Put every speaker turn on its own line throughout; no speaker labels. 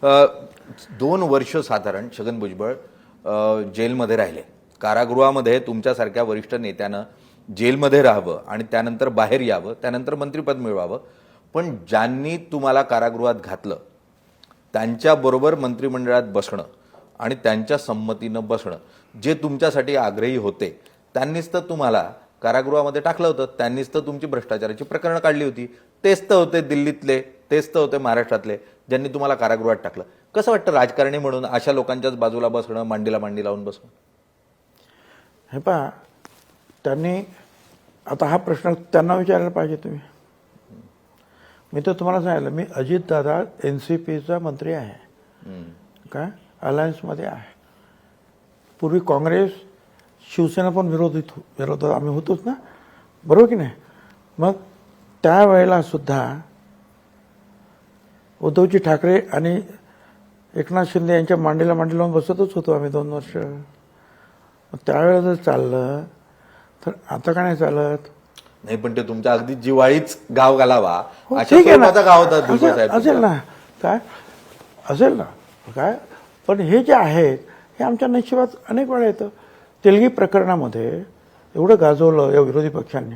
2 वर्ष साधारण छगन भुजबळ जेलमध्ये राहिले. कारागृहामध्ये तुमच्यासारख्या वरिष्ठ नेत्यानं जेलमध्ये राहावं आणि त्यानंतर बाहेर यावं, त्यानंतर मंत्रिपद मिळवावं. पण ज्यांनी तुम्हाला कारागृहात घातलं त्यांच्याबरोबर मंत्रिमंडळात बसणं आणि त्यांच्या संमतीनं बसणं, जे तुमच्यासाठी आग्रही होते त्यांनीच तर तुम्हाला कारागृहामध्ये टाकलं होतं. त्यांनीच तर तुमची भ्रष्टाचाराची प्रकरणं काढली होती. तेच तर होते दिल्लीतले, तेच तर होते महाराष्ट्रातले ज्यांनी तुम्हाला कारागृहात टाकलं. कसं वाटतं राजकारणी म्हणून अशा लोकांच्याच बाजूला बसणं, मांडीला मांडी लावून बसणं?
हे पहा, त्यांनी आता हा प्रश्न त्यांना विचारायला पाहिजे तुम्ही. मी तर तुम्हाला सांगितलं, मी अजितदादा NCPचा मंत्री आहे, काय अलायन्समध्ये आहे. पूर्वी काँग्रेस शिवसेना पण विरोधात आम्ही होतोच ना, बरोबर की नाही. मग त्यावेळेला सुद्धा उद्धवजी ठाकरे आणि एकनाथ शिंदे यांच्या मांडीला मांडी लावून बसतच होतो आम्ही 2 वर्ष. मग त्यावेळेला जर चाललं तर आता का नाही चालत?
नाही, पण ते तुमच्या अगदी जिवाळीच गाव घालावा अशा
ठीक आहे ना,
स्वरूपाचा गाव होता भुजबळ साहेब.
असेल ना, काय असेल ना, काय. पण हे जे आहेत हे आमच्या नशिबात अनेक वेळा येतं. तेलगी प्रकरणामध्ये एवढं गाजवलं या विरोधी पक्षांनी,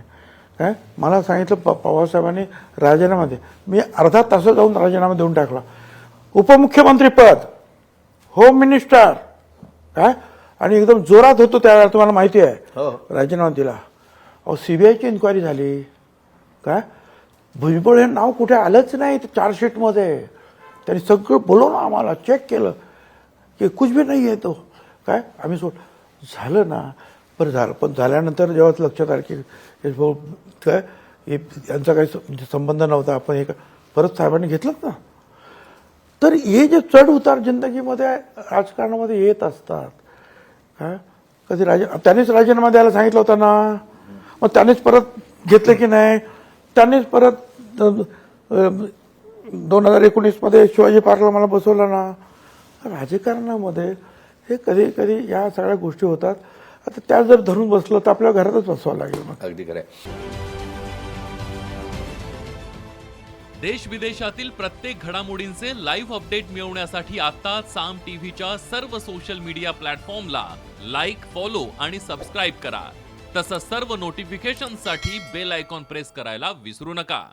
काय मला सांगितलं पवारसाहेबांनी राजीनामा दे. मी अर्धा तासात जाऊन राजीनामा देऊन टाकला. उपमुख्यमंत्री पद, होम मिनिस्टर, काय आणि एकदम जोरात होतो त्यावेळेला, तुम्हाला माहिती आहे. राजीनामा दिला. अहो CBIची इन्क्वायरी झाली, काय भुजबळ हे नाव कुठे आलंच नाही चार्जशीटमध्ये. त्यांनी सगळं बोलवलं, आम्हाला चेक केलं की कुछ भी नाही आहे तो, काय आम्ही झालं ना. बरं झालं, पण झाल्यानंतर जेव्हा लक्षात आलं की काय यांचा काही संबंध नव्हता, आपण हे परत साहेबांनी घेतलं ना. तर हे जे चढ उतार जिंदगीमध्ये राजकारणामध्ये येत असतात, काय कधी त्यांनीच राजीनामा द्यायला सांगितलं होतं ना, मग त्यांनीच परत घेतलं की नाही. त्यांनीच परत 2019मध्ये शिवाजी पार्कला मला बसवलं ना. राजकारणामध्ये हे कधी कधी या सगळ्या गोष्टी होतात. आता त्या जर धरून बसलं तर आपल्या घरातच बसवावं लागेल. मग
अगदी खरं आहे.
देश विदेशातील प्रत्येक घडामोडींचे लाईव्ह अपडेट मिळवण्यासाठी आता साम टीव्हीच्या सर्व सोशल मीडिया प्लॅटफॉर्मला लाईक, फॉलो आणि सबस्क्राईब करा. तसंच सर्व नोटिफिकेशनसाठी बेल आयकॉन प्रेस करायला विसरू नका.